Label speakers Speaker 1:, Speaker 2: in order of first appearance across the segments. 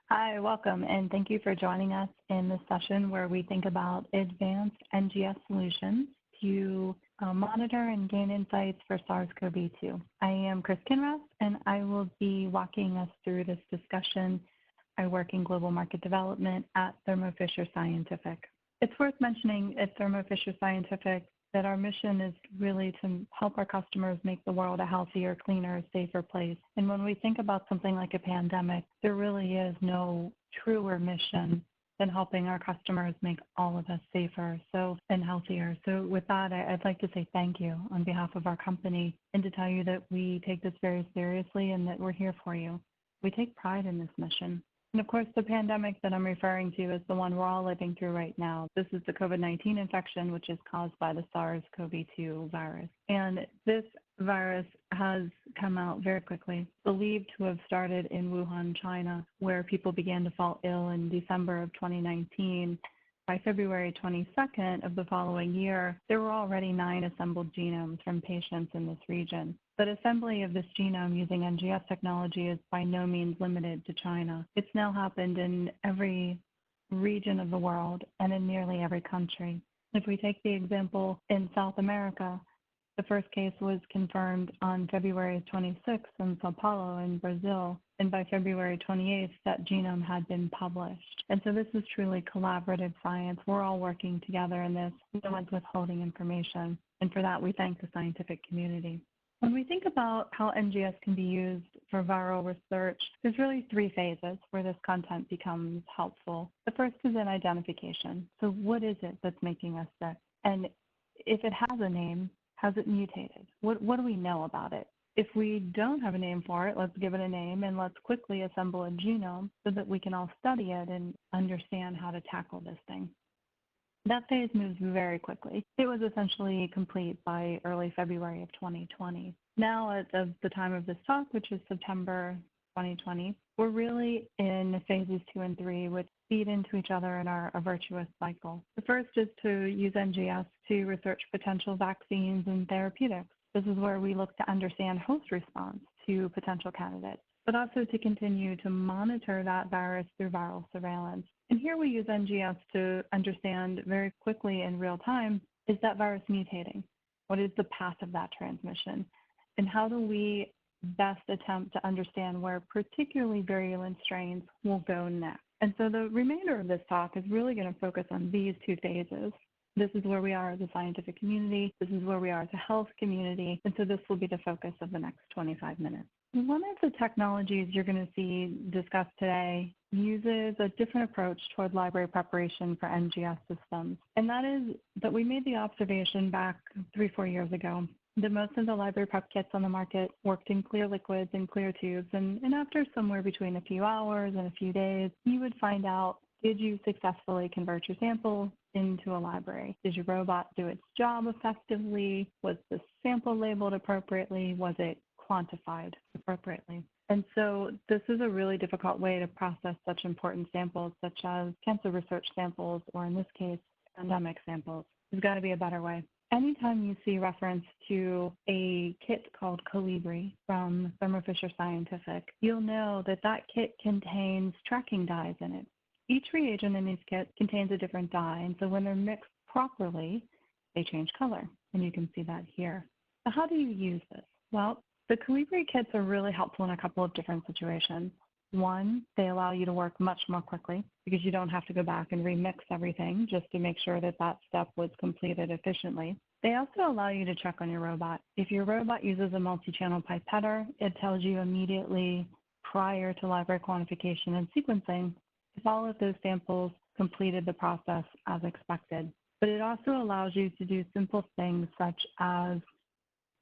Speaker 1: Hi, welcome, and thank you for joining us in this session where we think about advanced NGS solutions to monitor and gain insights for SARS-CoV-2. I am Cris Kinross, and I will be walking us through this discussion. I work in global market development at Thermo Fisher Scientific. It's worth mentioning at Thermo Fisher Scientific that our mission is really to help our customers make the world a healthier, cleaner, safer place. And when we think about something like a pandemic, there really is no truer mission than helping our customers make all of us safer and healthier. So with that, I'd like to say thank you on behalf of our company and to tell you that we take this very seriously and that we're here for you. We take pride in this mission. And of course, the pandemic that I'm referring to is the one we're all living through right now. This is the COVID-19 infection, which is caused by the SARS-CoV-2 virus. And this virus has come out very quickly, believed to have started in Wuhan, China, where people began to fall ill in December of 2019. By February 22nd of the following year, there were already 9 assembled genomes from patients in this region. But assembly of this genome using NGS technology is by no means limited to China. It's now happened in every region of the world and in nearly every country. If we take the example in South America, the first case was confirmed on February 26th in Sao Paulo in Brazil, and by February 28th, that genome had been published. And so this is truly collaborative science. We're all working together in this. No one's withholding information. And for that, we thank the scientific community. When we think about how NGS can be used for viral research, there's really 3 phases where this content becomes helpful. The first is in identification. So what is it that's making us sick? And if it has a name, has it mutated? What do we know about it? If we don't have a name for it, let's give it a name and let's quickly assemble a genome so that we can all study it and understand how to tackle this thing. That phase moves very quickly. It was essentially complete by early February of 2020. Now, at the time of this talk, which is September 2020, we're really in phases 2 and 3, which feed into each other in a virtuous cycle. The first is to use NGS to research potential vaccines and therapeutics. This is where we look to understand host response to potential candidates, but also to continue to monitor that virus through viral surveillance. And here we use NGS to understand very quickly in real time, is that virus mutating? What is the path of that transmission? And how do we best attempt to understand where particularly virulent strains will go next? And so the remainder of this talk is really going to focus on these 2 phases. This is where we are as a scientific community. This is where we are as a health community. And so this will be the focus of the next 25 minutes. One of the technologies you're going to see discussed today uses a different approach toward library preparation for NGS systems. And that is that we made the observation back 3-4 years ago that most of the library prep kits on the market worked in clear liquids and clear tubes. And after somewhere between a few hours and a few days, you would find out, did you successfully convert your sample into a library? Did your robot do its job effectively? Was the sample labeled appropriately? Was it quantified appropriately? And so this is a really difficult way to process such important samples, such as cancer research samples, or in this case, pandemic samples. There's got to be a better way. Anytime you see reference to a kit called Collibri from Thermo Fisher Scientific, you'll know that that kit contains tracking dyes in it. Each reagent in these kits contains a different dye, and so when they're mixed properly, they change color, and you can see that here. So how do you use this? Well, the Collibri kits are really helpful in a couple of different situations. One, they allow you to work much more quickly because you don't have to go back and remix everything just to make sure that that step was completed efficiently. They also allow you to check on your robot. If your robot uses a multi-channel pipetter, it tells you immediately prior to library quantification and sequencing if all of those samples completed the process as expected. But it also allows you to do simple things such as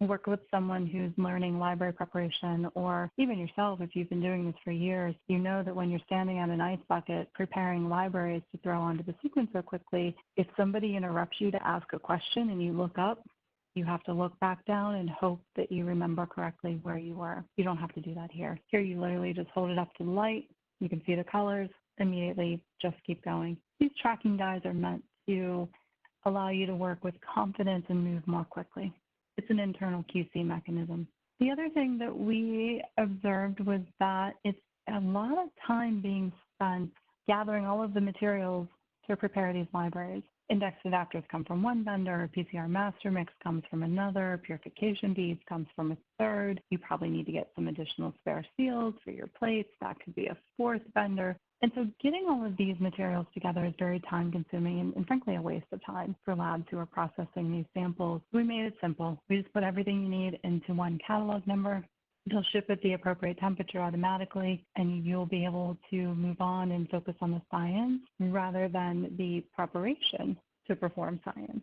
Speaker 1: work with someone who's learning library preparation, or even yourself, if you've been doing this for years, you know that when you're standing on an ice bucket preparing libraries to throw onto the sequencer quickly, if somebody interrupts you to ask a question and you look up, you have to look back down and hope that you remember correctly where you were. You don't have to do that here. Here you literally just hold it up to the light, you can see the colors, immediately just keep going. These tracking dyes are meant to allow you to work with confidence and move more quickly. It's an internal QC mechanism. The other thing that we observed was that it's a lot of time being spent gathering all of the materials to prepare these libraries. Index adapters come from one vendor, PCR master mix comes from another, purification beads comes from a third. You probably need to get some additional spare seals for your plates. That could be a fourth vendor. And so getting all of these materials together is very time consuming and frankly a waste of time for labs who are processing these samples. We made it simple. We just put everything you need into one catalog number. They'll ship at the appropriate temperature automatically, and you'll be able to move on and focus on the science rather than the preparation to perform science.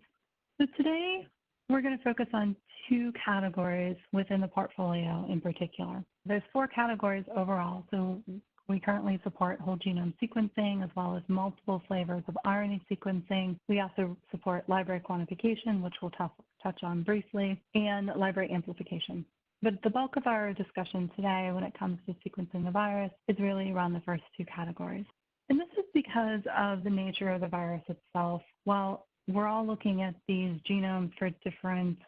Speaker 1: So today, we're going to focus on two categories within the portfolio in particular. There's four categories overall. So we currently support whole genome sequencing as well as multiple flavors of RNA sequencing. We also support library quantification, which we'll touch on briefly, and library amplification. But the bulk of our discussion today when it comes to sequencing the virus is really around the first two categories. And this is because of the nature of the virus itself. While we're all looking at these genomes for different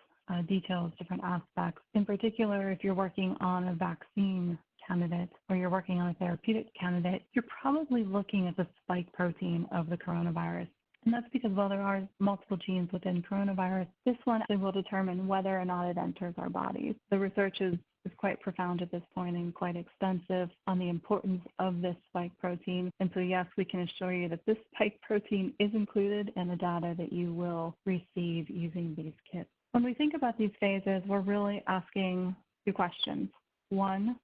Speaker 1: details, different aspects, in particular, if you're working on a vaccine candidate or you're working on a therapeutic candidate, you're probably looking at the spike protein of the coronavirus. And that's because while there are multiple genes within coronavirus, this one will determine whether or not it enters our bodies. The research is quite profound at this point and quite extensive on the importance of this spike protein. And so yes, we can assure you that this spike protein is included in the data that you will receive using these kits. When we think about these phases, we're really asking two questions. One,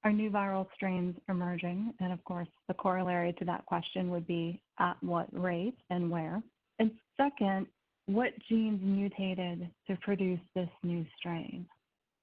Speaker 1: are new viral strains emerging? And of course, the corollary to that question would be at what rate and where? And second, what genes mutated to produce this new strain?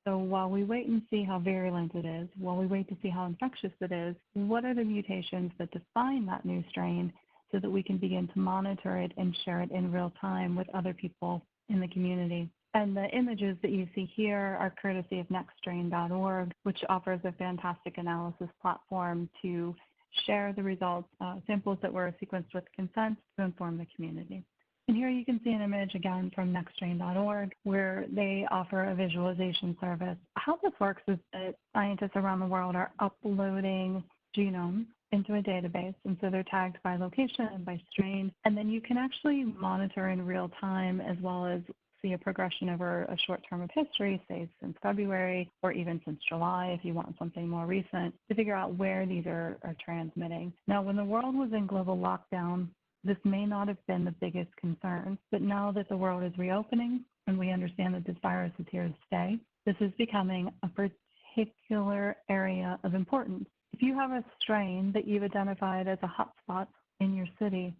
Speaker 1: So while we wait and see how virulent it is, while we wait to see how infectious it is, what are the mutations that define that new strain so that we can begin to monitor it and share it in real time with other people in the community? And the images that you see here are courtesy of nextstrain.org, which offers a fantastic analysis platform to share the results, samples that were sequenced with consent to inform the community. And here you can see an image again from nextstrain.org where they offer a visualization service. How this works is that scientists around the world are uploading genomes into a database, and so they're tagged by location and by strain, and then you can actually monitor in real time as well as see a progression over a short term of history, say since February or even since July if you want something more recent, to figure out where these are transmitting. Now, when the world was in global lockdown, this may not have been the biggest concern, but now that the world is reopening and we understand that this virus is here to stay, this is becoming a particular area of importance. If you have a strain that you've identified as a hotspot in your city,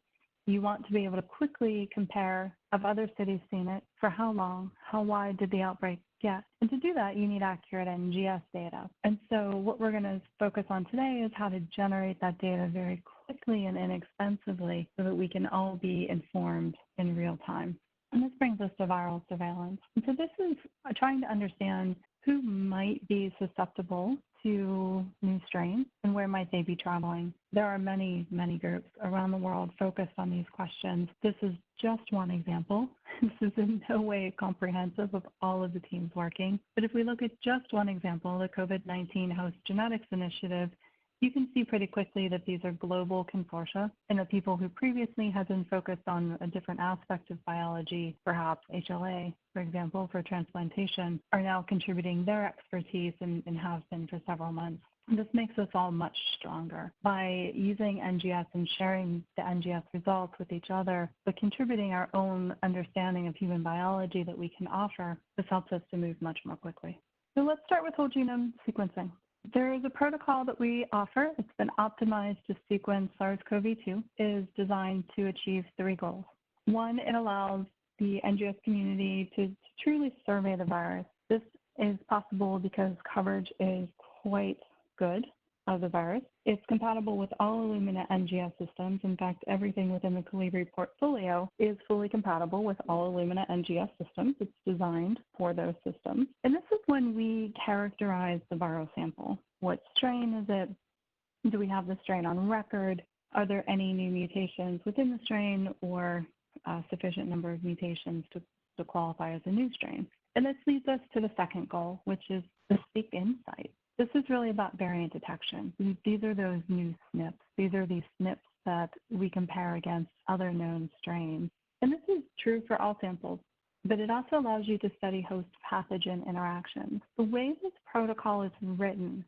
Speaker 1: you want to be able to quickly compare, have other cities seen it, for how long, how wide did the outbreak get? And to do that, you need accurate NGS data. And so what we're going to focus on today is how to generate that data very quickly and inexpensively so that we can all be informed in real time. And this brings us to viral surveillance. And so this is trying to understand who might be susceptible to new strains and where might they be traveling. There are many, many groups around the world focused on these questions. This is just one example. This is in no way comprehensive of all of the teams working. But if we look at just one example, the COVID-19 Host Genetics Initiative, you can see pretty quickly that these are global consortia and that people who previously had been focused on a different aspect of biology, perhaps HLA, for example, for transplantation, are now contributing their expertise and have been for several months. This makes us all much stronger. By using NGS and sharing the NGS results with each other, but contributing our own understanding of human biology that we can offer, this helps us to move much more quickly. So let's start with whole genome sequencing. There is a protocol that we offer. It's been optimized to sequence SARS-CoV-2. It is designed to achieve three goals. One, it allows the NGS community to truly survey the virus. This is possible because coverage is quite good of the virus. It's compatible with all Illumina NGS systems. In fact, everything within the Collibri portfolio is fully compatible with all Illumina NGS systems. It's designed for those systems. And this is when we characterize the viral sample. What strain is it? Do we have the strain on record? Are there any new mutations within the strain or a sufficient number of mutations to qualify as a new strain? And this leads us to the second goal, which is the seek insight. This is really about variant detection. These are those new SNPs. These are these SNPs that we compare against other known strains. And this is true for all samples, but it also allows you to study host pathogen interactions. The way this protocol is written,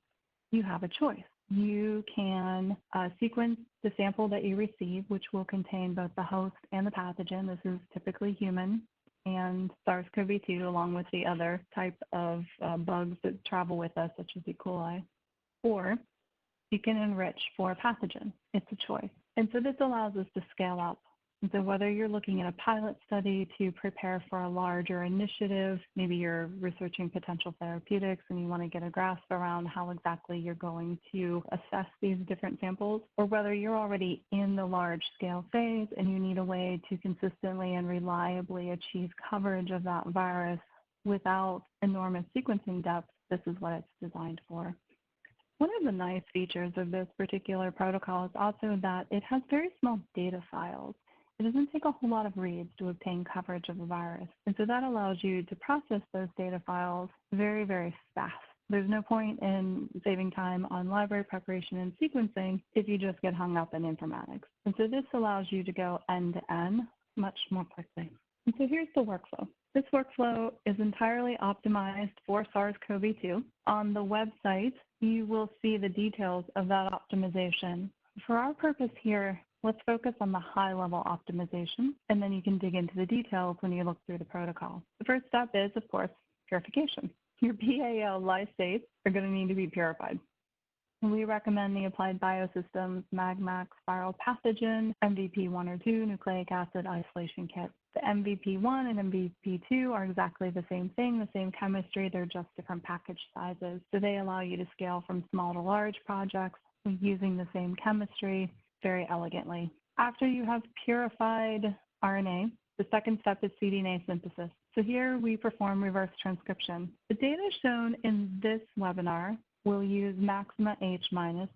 Speaker 1: you have a choice. You can sequence the sample that you receive, which will contain both the host and the pathogen. This is typically human and SARS-CoV-2, along with the other type of bugs that travel with us, such as E. coli. Or you can enrich for a pathogen. It's a choice. And so this allows us to scale up. And so whether you're looking at a pilot study to prepare for a larger initiative, maybe you're researching potential therapeutics and you want to get a grasp around how exactly you're going to assess these different samples, or whether you're already in the large scale phase and you need a way to consistently and reliably achieve coverage of that virus without enormous sequencing depth, this is what it's designed for. One of the nice features of this particular protocol is also that it has very small data files. It doesn't take a whole lot of reads to obtain coverage of the virus. And so that allows you to process those data files very, very fast. There's no point in saving time on library preparation and sequencing if you just get hung up in informatics. And so this allows you to go end to end much more quickly. And so here's the workflow. This workflow is entirely optimized for SARS-CoV-2. On the website, you will see the details of that optimization. For our purpose here, let's focus on the high-level optimization, and then you can dig into the details when you look through the protocol. The first step is, of course, purification. Your BAL lysates are going to need to be purified. We recommend the Applied Biosystems MagMax viral pathogen MVP1 or 2 nucleic acid isolation kit. The MVP1 and MVP2 are exactly the same thing, the same chemistry, they're just different package sizes. So they allow you to scale from small to large projects using the same chemistry very elegantly. After you have purified RNA, the second step is cDNA synthesis. So here we perform reverse transcription. The data shown in this webinar will use Maxima H-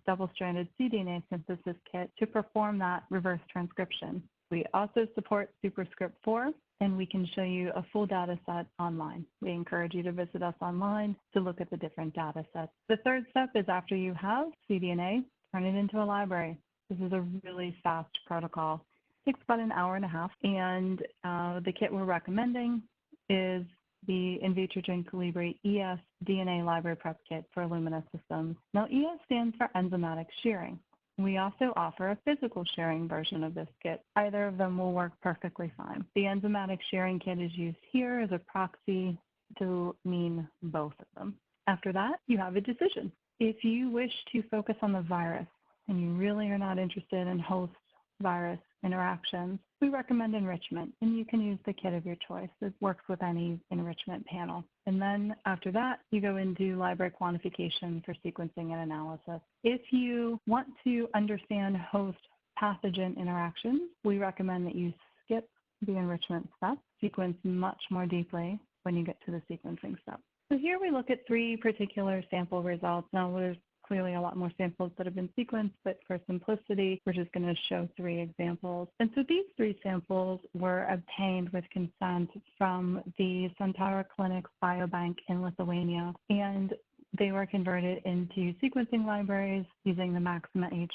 Speaker 1: double-stranded cDNA synthesis kit to perform that reverse transcription. We also support superscript 4, and we can show you a full data set online. We encourage you to visit us online to look at the different data sets. The third step is after you have cDNA, turn it into a library. This is a really fast protocol. It takes about an hour and a half, and the kit we're recommending is the Invitrogen Collibri ES DNA Library Prep Kit for Illumina systems. Now, ES stands for enzymatic shearing. We also offer a physical shearing version of this kit. Either of them will work perfectly fine. The enzymatic shearing kit is used here as a proxy to mean both of them. After that, you have a decision. If you wish to focus on the virus and you really are not interested in host virus interactions, we recommend enrichment, and you can use the kit of your choice. It works with any enrichment panel. And then after that, you go into library quantification for sequencing and analysis. If you want to understand host pathogen interactions, we recommend that you skip the enrichment step, sequence much more deeply when you get to the sequencing step. So here we look at 3 particular sample results. Now, there's clearly a lot more samples that have been sequenced, but for simplicity, we're just going to show 3 examples. And so these 3 samples were obtained with consent from the Santara Clinics Biobank in Lithuania, and they were converted into sequencing libraries using the Maxima H-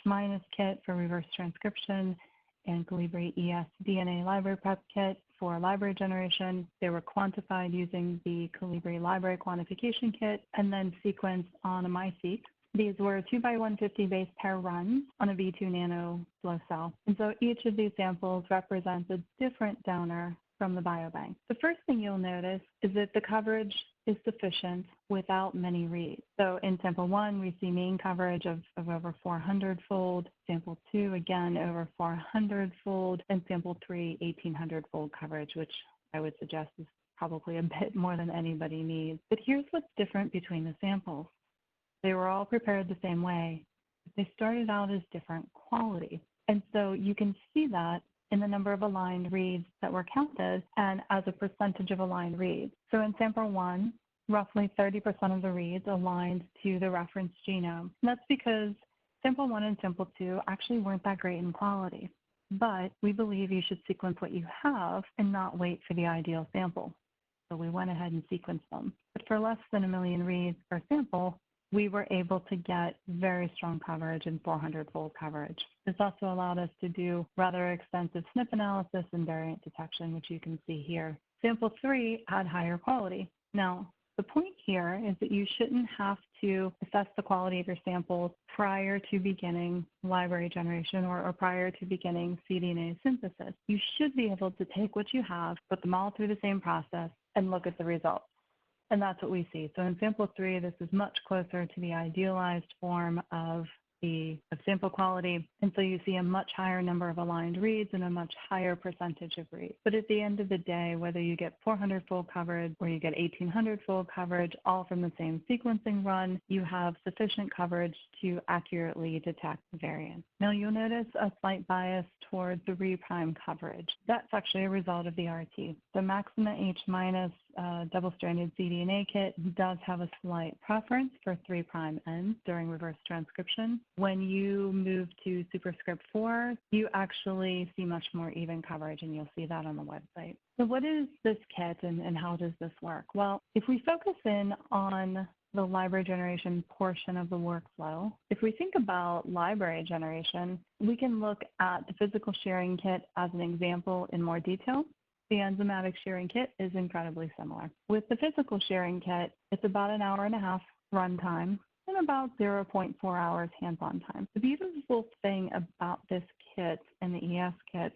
Speaker 1: kit for reverse transcription and Collibri ES DNA Library Prep Kit for library generation. They were quantified using the Collibri Library Quantification Kit and then sequenced on a MiSeq. These were 2x150 base pair runs on a V2 nano flow cell. And so each of these samples represents a different donor from the biobank. The first thing you'll notice is that the coverage is sufficient without many reads. So in sample 1, we see mean coverage of over 400-fold, sample 2, again, over 400-fold, and sample 3, 1,800-fold coverage, which I would suggest is probably a bit more than anybody needs. But here's what's different between the samples. They were all prepared the same way, but they started out as different quality. And so you can see that in the number of aligned reads that were counted and as a percentage of aligned reads. So in sample 1, roughly 30% of the reads aligned to the reference genome. And that's because sample 1 and sample 2 actually weren't that great in quality. But we believe you should sequence what you have and not wait for the ideal sample. So we went ahead and sequenced them. But for less than 1 million reads per sample, we were able to get very strong coverage and 400-fold coverage. This also allowed us to do rather extensive SNP analysis and variant detection, which you can see here. Sample 3 had higher quality. Now, the point here is that you shouldn't have to assess the quality of your samples prior to beginning library generation or prior to beginning cDNA synthesis. You should be able to take what you have, put them all through the same process, and look at the results. And that's what we see. So in sample 3, this is much closer to the idealized form of sample quality. And so you see a much higher number of aligned reads and a much higher percentage of reads. But at the end of the day, whether you get 400-fold coverage or you get 1,800-fold coverage, all from the same sequencing run, you have sufficient coverage to accurately detect variants. Now you'll notice a slight bias toward 3' coverage. That's actually a result of the RT. The Maxima H- double-stranded cDNA kit does have a slight preference for 3' ends during reverse transcription. When you move to superscript 4, you actually see much more even coverage, and you'll see that on the website. So what is this kit and how does this work? Well, if we focus in on the library generation portion of the workflow, if we think about library generation, we can look at the physical sharing kit as an example in more detail. The enzymatic sharing kit is incredibly similar. With the physical sharing kit, it's about an hour and a half runtime and about 0.4 hours hands-on time. The beautiful thing about this kit and the ES kit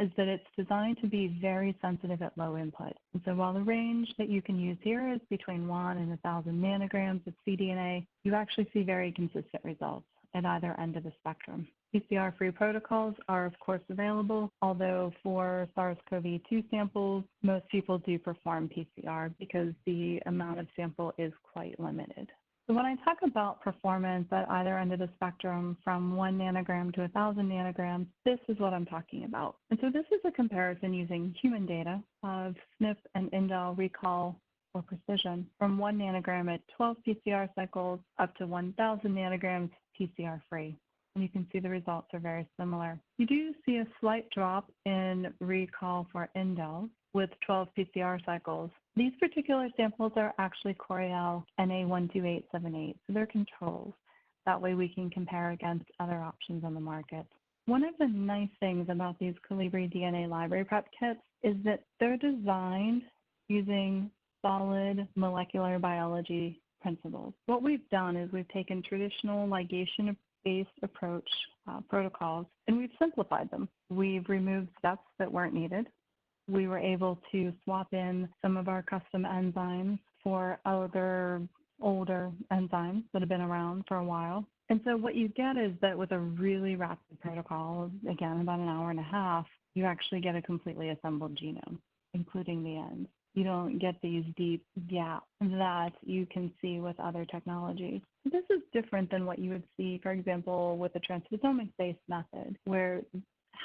Speaker 1: is that it's designed to be very sensitive at low input. And so while the range that you can use here is between 1 and 1,000 nanograms of cDNA, you actually see very consistent results at either end of the spectrum. PCR-free protocols are, of course, available, although for SARS-CoV-2 samples, most people do perform PCR because the amount of sample is quite limited. So when I talk about performance at either end of the spectrum from 1 nanogram to 1,000 nanograms, this is what I'm talking about. And so this is a comparison using human data of SNP and indel recall or precision from 1 nanogram at 12 PCR cycles up to 1,000 nanograms PCR-free. And you can see the results are very similar. You do see a slight drop in recall for indels with 12 PCR cycles. These particular samples are actually Coriell NA12878, so they're controls. That way we can compare against other options on the market. One of the nice things about these Collibri DNA library prep kits is that they're designed using solid molecular biology principles. What we've done is we've taken traditional ligation-based approach protocols, and we've simplified them. We've removed steps that weren't needed. We were able to swap in some of our custom enzymes for other older enzymes that have been around for a while. And so what you get is that with a really rapid protocol, again, about an hour and a half, you actually get a completely assembled genome, including the ends. You don't get these deep gaps that you can see with other technologies. This is different than what you would see, for example, with the transcriptomics-based method, where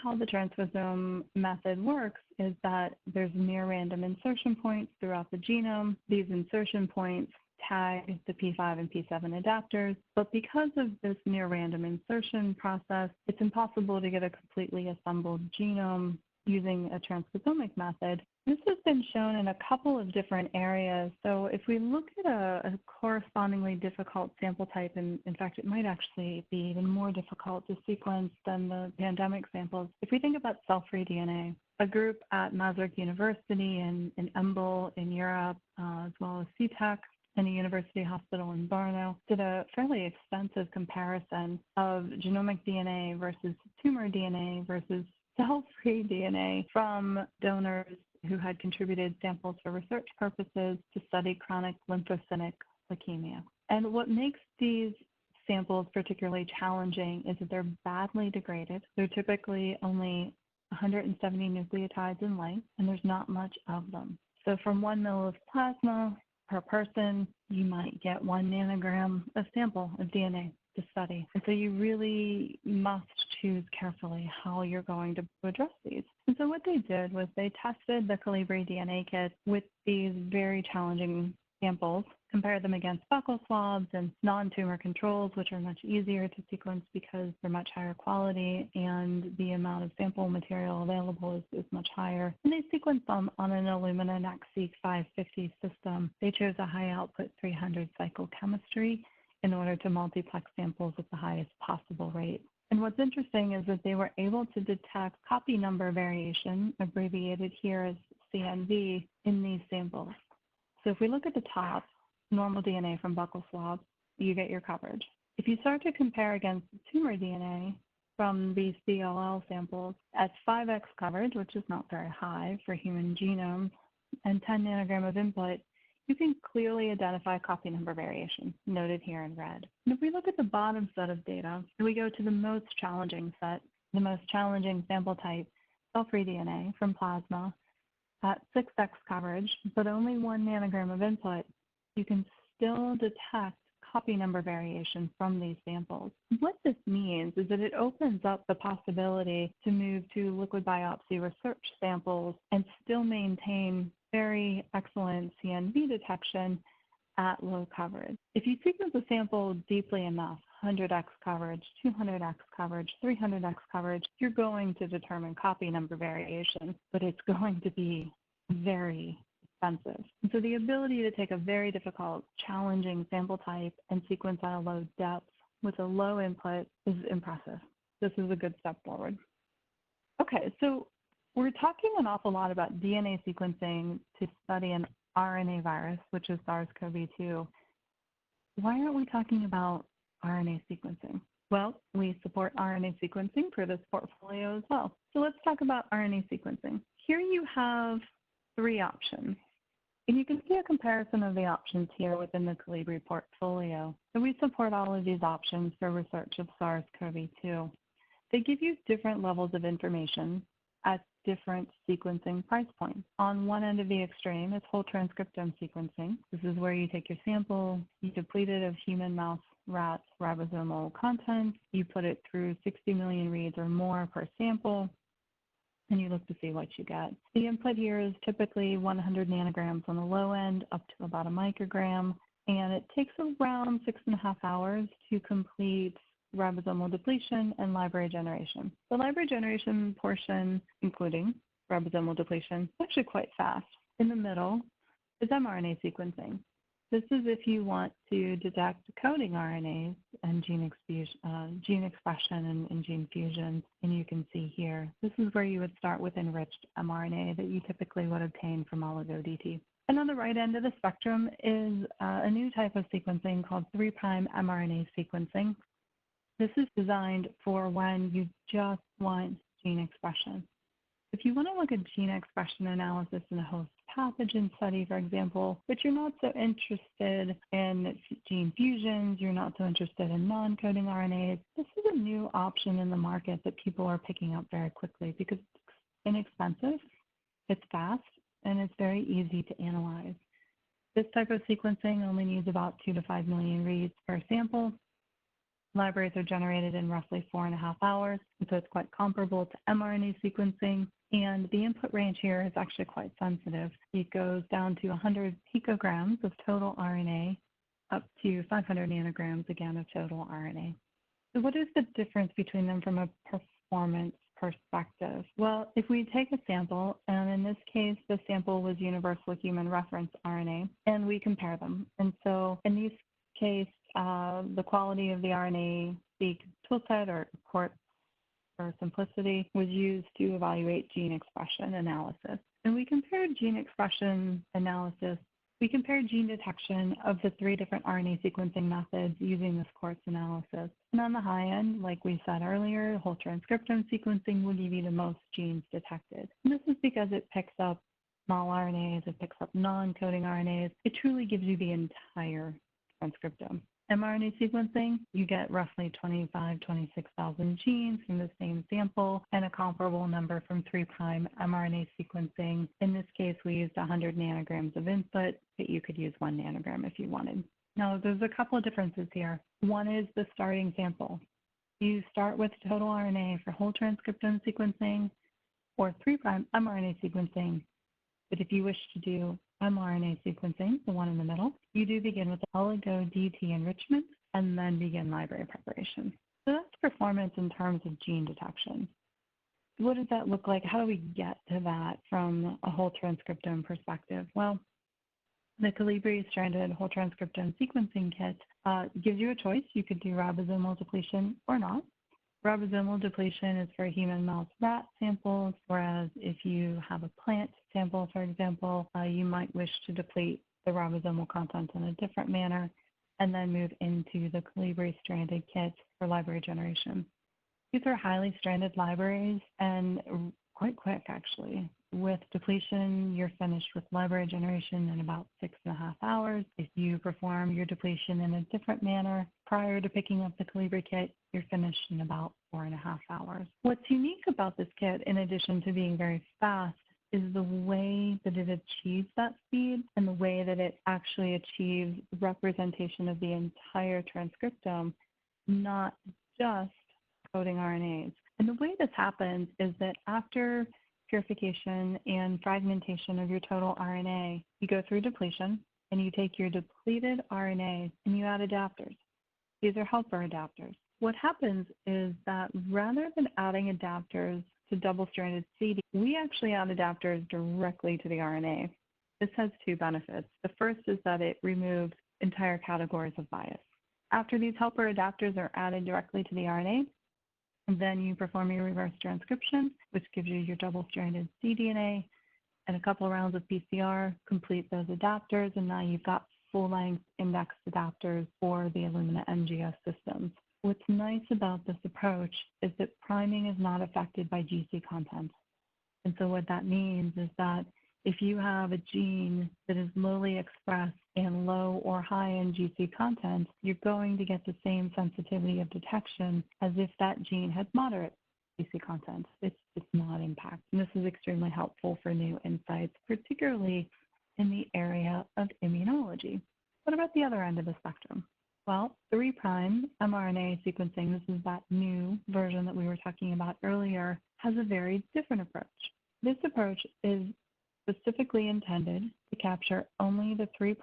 Speaker 1: how the transcriptome method works is that there's near random insertion points throughout the genome. These insertion points tag the P5 and P7 adapters, but because of this near random insertion process, it's impossible to get a completely assembled genome using a transcriptomic method. This has been shown in a couple of different areas. So if we look at a correspondingly difficult sample type, and in fact, it might actually be even more difficult to sequence than the pandemic samples. If we think about cell-free DNA, a group at Maastricht University in Embel in Europe, as well as CTEC and a university hospital in Brno, did a fairly extensive comparison of genomic DNA versus tumor DNA versus cell-free DNA from donors who had contributed samples for research purposes to study chronic lymphocytic leukemia. And what makes these samples particularly challenging is that they're badly degraded. They're typically only 170 nucleotides in length, and there's not much of them. So from 1 ml of plasma per person, you might get 1 nanogram of sample of DNA to study. And so you really must choose carefully how you're going to address these. And so what they did was they tested the Collibri DNA kit with these very challenging samples, compared them against buccal swabs and non-tumor controls, which are much easier to sequence because they're much higher quality and the amount of sample material available is much higher. And they sequenced them on an Illumina NextSeq 550 system. They chose a high output 300 cycle chemistry in order to multiplex samples at the highest possible rate. And what's interesting is that they were able to detect copy number variation, abbreviated here as CNV, in these samples. So if we look at the top, normal DNA from buccal swab, you get your coverage. If you start to compare against tumor DNA from these CLL samples at 5x coverage, which is not very high for human genomes, and 10 nanogram of input, you can clearly identify copy number variation, noted here in red. And if we look at the bottom set of data, we go to the most challenging set, the most challenging sample type, cell-free DNA from plasma, at 6x coverage, but only 1 nanogram of input, you can still detect copy number variation from these samples. What this means is that it opens up the possibility to move to liquid biopsy research samples and still maintain very excellent CNV detection at low coverage. If you sequence a sample deeply enough, 100x coverage, 200x coverage, 300x coverage, you're going to determine copy number variation, but it's going to be very expensive. And so the ability to take a very difficult, challenging sample type and sequence at a low depth with a low input is impressive. This is a good step forward. Okay, so we're talking an awful lot about DNA sequencing to study an RNA virus, which is SARS-CoV-2. Why aren't we talking about RNA sequencing? Well, we support RNA sequencing for this portfolio as well. So let's talk about RNA sequencing. Here you have 3 options. And you can see a comparison of the options here within the Collibri portfolio. So we support all of these options for research of SARS-CoV-2. They give you different levels of information at different sequencing price points. On one end of the extreme is whole transcriptome sequencing. This is where you take your sample, you deplete it of human, mouse, rat ribosomal content, you put it through 60 million reads or more per sample, and you look to see what you get. The input here is typically 100 nanograms on the low end, up to about a microgram, and it takes around 6.5 hours to complete ribosomal depletion and library generation. The library generation portion, including ribosomal depletion, is actually quite fast. In the middle is mRNA sequencing. This is if you want to detect coding RNAs and gene expression and gene fusion, and you can see here, this is where you would start with enriched mRNA that you typically would obtain from oligo-DT. And on the right end of the spectrum is a new type of sequencing called 3' mRNA sequencing. This is designed for when you just want gene expression. If you want to look at gene expression analysis in a host pathogen study, for example, but you're not so interested in gene fusions, you're not so interested in non-coding RNAs, this is a new option in the market that people are picking up very quickly because it's inexpensive, it's fast, and it's very easy to analyze. This type of sequencing only needs about 2 to 5 million reads per sample. Libraries are generated in roughly 4.5 hours, and so it's quite comparable to mRNA sequencing. And the input range here is actually quite sensitive. It goes down to 100 picograms of total RNA up to 500 nanograms, again, of total RNA. So what is the difference between them from a performance perspective? Well, if we take a sample, and in this case, the sample was universal human reference RNA, and we compare them. And so in this case, the quality of the RNA-Seq toolset or report for simplicity was used to evaluate gene expression analysis. And we compared gene expression analysis, we compared gene detection of the 3 different RNA sequencing methods using this quartz analysis. And on the high end, like we said earlier, whole transcriptome sequencing will give you the most genes detected. And this is because it picks up small RNAs, it picks up non-coding RNAs. It truly gives you the entire transcriptome. mRNA sequencing, you get roughly 26,000 genes from the same sample and a comparable number from 3' mRNA sequencing. In this case, we used 100 nanograms of input, but you could use 1 nanogram if you wanted. Now, there's a couple of differences here. One is the starting sample. You start with total RNA for whole transcriptome sequencing or 3' mRNA sequencing, but if you wish to do mRNA sequencing, the one in the middle, you do begin with oligo-DT enrichment and then begin library preparation. So that's performance in terms of gene detection. What does that look like? How do we get to that from a whole transcriptome perspective? Well, The Collibri stranded whole transcriptome sequencing kit gives you a choice. You could do ribosomal depletion or not. Ribosomal depletion is for human, mouse, rat samples, whereas if you have a plant sample, for example, you might wish to deplete the ribosomal content in a different manner and then move into the Collibri stranded kit for library generation. These are highly stranded libraries and quite quick, actually. With depletion, you're finished with library generation in about 6.5 hours. If you perform your depletion in a different manner prior to picking up the Collibri kit, you're finished in about 4.5 hours. What's unique about this kit, in addition to being very fast, is the way that it achieves that speed and the way that it actually achieves representation of the entire transcriptome, not just coding RNAs. And the way this happens is that after purification and fragmentation of your total RNA, you go through depletion and you take your depleted RNA and you add adapters. These are helper adapters. What happens is that rather than adding adapters to double-stranded CD, we actually add adapters directly to the RNA. This has two benefits. The first is that it removes entire categories of bias. After these helper adapters are added directly to the RNA, then you perform your reverse transcription, which gives you your double-stranded cDNA, and a couple of rounds of PCR, complete those adapters, and now you've got full-length indexed adapters for the Illumina NGS systems. What's nice about this approach is that priming is not affected by GC content. And so what that means is that if you have a gene that is lowly expressed and low or high in GC content, you're going to get the same sensitivity of detection as if that gene had moderate GC content. It's not impact. And this is extremely helpful for new insights, particularly in the area of immunology. What about the other end of the spectrum? Well, 3' mRNA sequencing, this is that new version that we were talking about earlier, has a very different approach. This approach is specifically intended to capture only the 3'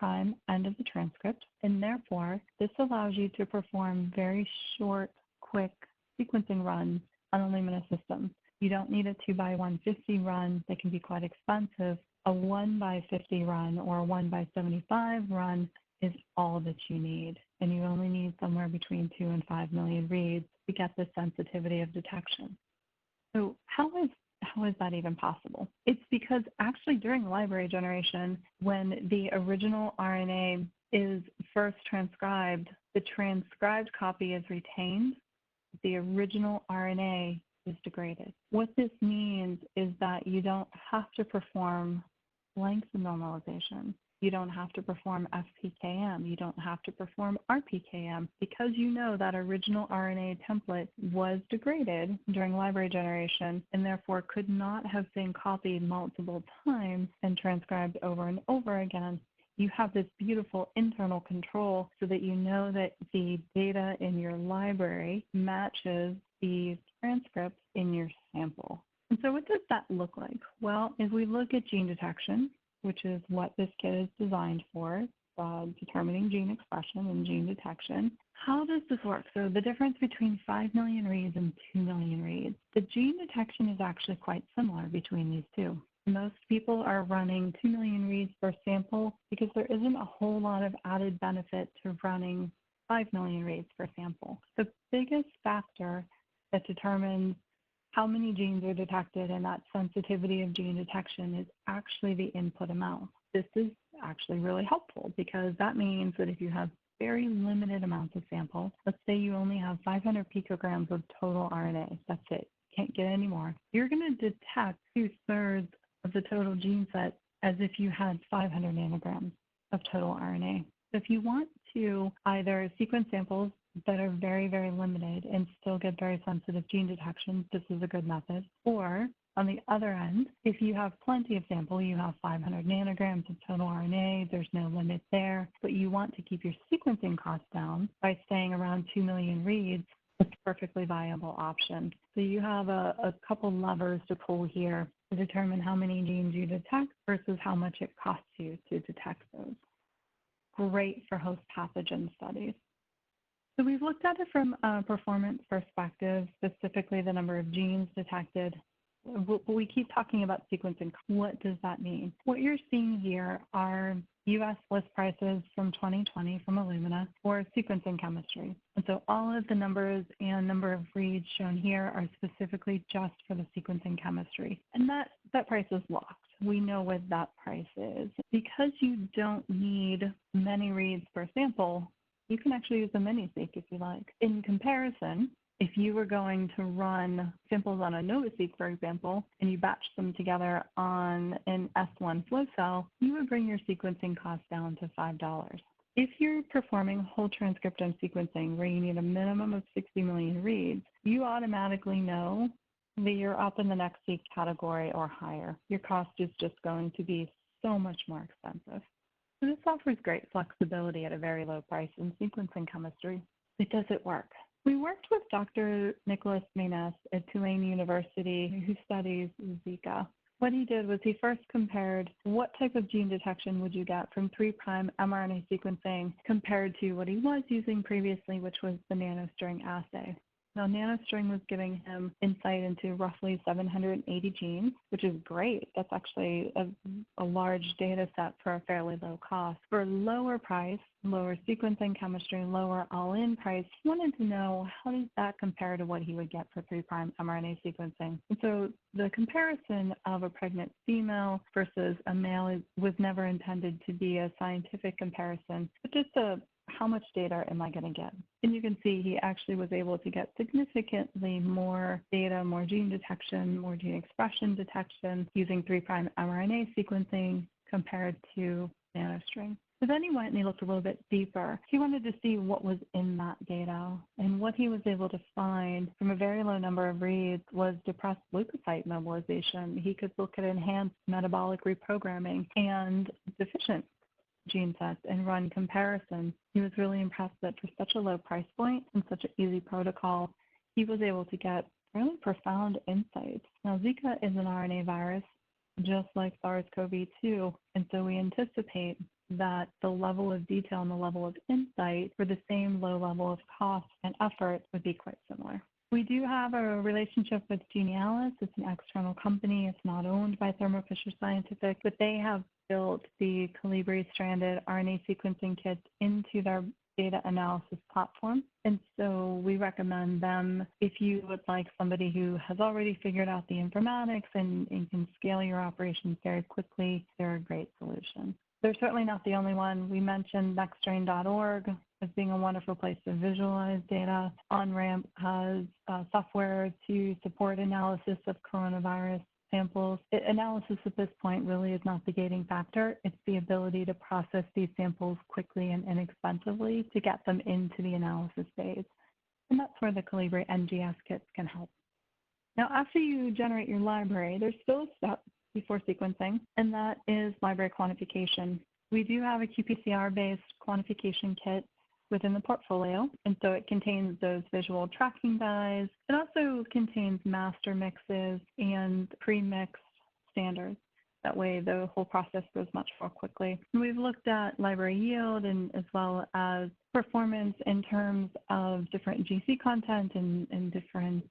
Speaker 1: end of the transcript, and therefore this allows you to perform very short, quick sequencing runs on Illumina systems. You don't need a 2x150 run that can be quite expensive. A 1x50 run or a 1x75 run is all that you need, and you only need somewhere between 2 and 5 million reads to get the sensitivity of detection. So how is that even possible? It's because actually during library generation, when the original RNA is first transcribed, the transcribed copy is retained, the original RNA is degraded. What this means is that you don't have to perform length normalization. You don't have to perform FPKM. You don't have to perform RPKM because you know that original RNA template was degraded during library generation and therefore could not have been copied multiple times and transcribed over and over again. You have this beautiful internal control so that you know that the data in your library matches the transcripts in your sample. And so what does that look like? Well, if we look at gene detection, which is what this kit is designed for, determining gene expression and gene detection. How does this work? So the difference between 5 million reads and 2 million reads, the gene detection is actually quite similar between these two. Most people are running 2 million reads per sample because there isn't a whole lot of added benefit to running 5 million reads per sample. The biggest factor that determines how many genes are detected and that sensitivity of gene detection is actually the input amount. This is actually really helpful because that means that if you have very limited amounts of sample, let's say you only have 500 picograms of total RNA, that's it, can't get any more, you're going to detect 2/3 of the total gene set as if you had 500 nanograms of total RNA. So if you want to either sequence samples that are very, very limited and still get very sensitive gene detection, this is a good method. Or on the other end, if you have plenty of sample, you have 500 nanograms of total RNA, there's no limit there, but you want to keep your sequencing costs down by staying around 2 million reads, it's a perfectly viable option. So you have a couple levers to pull here to determine how many genes you detect versus how much it costs you to detect those. Great for host pathogen studies. So we've looked at it from a performance perspective, specifically the number of genes detected. We keep talking about sequencing. What does that mean? What you're seeing here are U.S. list prices from 2020 from Illumina for sequencing chemistry. And so all of the numbers and number of reads shown here are specifically just for the sequencing chemistry. And that price is locked. We know what that price is. Because you don't need many reads per sample, you can actually use a mini-seq if you like. In comparison, if you were going to run samples on a NovaSeq, for example, and you batch them together on an S1 flow cell, you would bring your sequencing cost down to $5. If you're performing whole transcriptome sequencing, where you need a minimum of 60 million reads, you automatically know that you're up in the next seq category or higher. Your cost is just going to be so much more expensive. So this offers great flexibility at a very low price in sequencing chemistry. But does it work? We worked with Dr. Nicholas Mayness at Tulane University, who studies Zika. What he did was he first compared what type of gene detection would you get from 3' mRNA sequencing compared to what he was using previously, which was the nanostring assay. Now, nanostring was giving him insight into roughly 780 genes, which is great. That's actually a large data set for a fairly low cost. For lower price, lower sequencing chemistry, lower all-in price, he wanted to know how does that compare to what he would get for 3' mRNA sequencing. And so the comparison of a pregnant female versus a male was never intended to be a scientific comparison, but just how much data am I going to get? And you can see he actually was able to get significantly more data, more gene detection, more gene expression detection using 3' mRNA sequencing compared to nanostring. So then he went and he looked a little bit deeper. He wanted to see what was in that data. And what he was able to find from a very low number of reads was depressed leukocyte mobilization. He could look at enhanced metabolic reprogramming and deficient gene sets and run comparisons. He was really impressed that for such a low price point and such an easy protocol, he was able to get really profound insights. Now, Zika is an RNA virus, just like SARS-CoV-2, and so we anticipate that the level of detail and the level of insight for the same low level of cost and effort would be quite similar. We do have a relationship with Genialis. It's an external company. It's not owned by Thermo Fisher Scientific, but they have built the Collibri stranded RNA sequencing kits into their data analysis platform. And so we recommend them if you would like somebody who has already figured out the informatics and can scale your operations very quickly. They're a great solution. They're certainly not the only one. We mentioned nextstrain.org as being a wonderful place to visualize data. OnRamp has software to support analysis of coronavirus samples. Analysis at this point really is not the gating factor. It's the ability to process these samples quickly and inexpensively to get them into the analysis phase. And that's where the Collibri NGS kits can help. Now, after you generate your library, there's still a step before sequencing, and that is library quantification. We do have a qPCR-based quantification kit within the portfolio, and so it contains those visual tracking dyes. It also contains master mixes and pre-mixed standards. That way the whole process goes much more quickly. And we've looked at library yield and as well as performance in terms of different GC content and different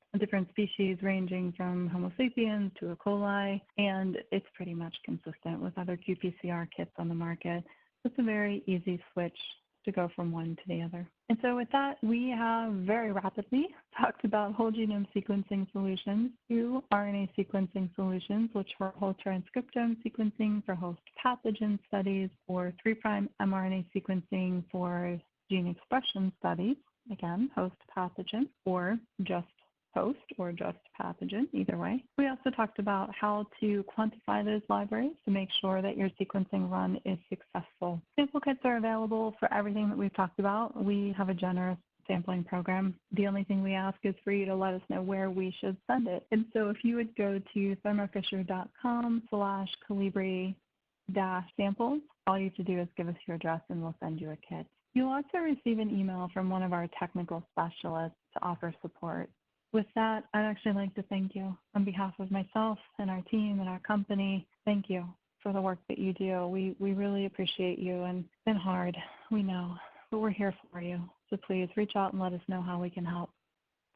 Speaker 1: species ranging from Homo sapiens to E. coli, and it's pretty much consistent with other qPCR kits on the market. It's a very easy switch to go from one to the other. And so with that, we have very rapidly talked about whole genome sequencing solutions to RNA sequencing solutions, which are whole transcriptome sequencing for host pathogen studies, or 3' mRNA sequencing for gene expression studies, again, host pathogen, or just host or just pathogen, either way. We also talked about how to quantify those libraries to make sure that your sequencing run is successful. Sample kits are available for everything that we've talked about. We have a generous sampling program. The only thing we ask is for you to let us know where we should send it. And so if you would go to thermofisher.com/Collibri-samples, all you have to do is give us your address and we'll send you a kit. You'll also receive an email from one of our technical specialists to offer support. With that, I'd actually like to thank you on behalf of myself and our team and our company. Thank you for the work that you do. We really appreciate you, and it's been hard, we know, but we're here for you. So please reach out and let us know how we can help.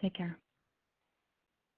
Speaker 1: Take care.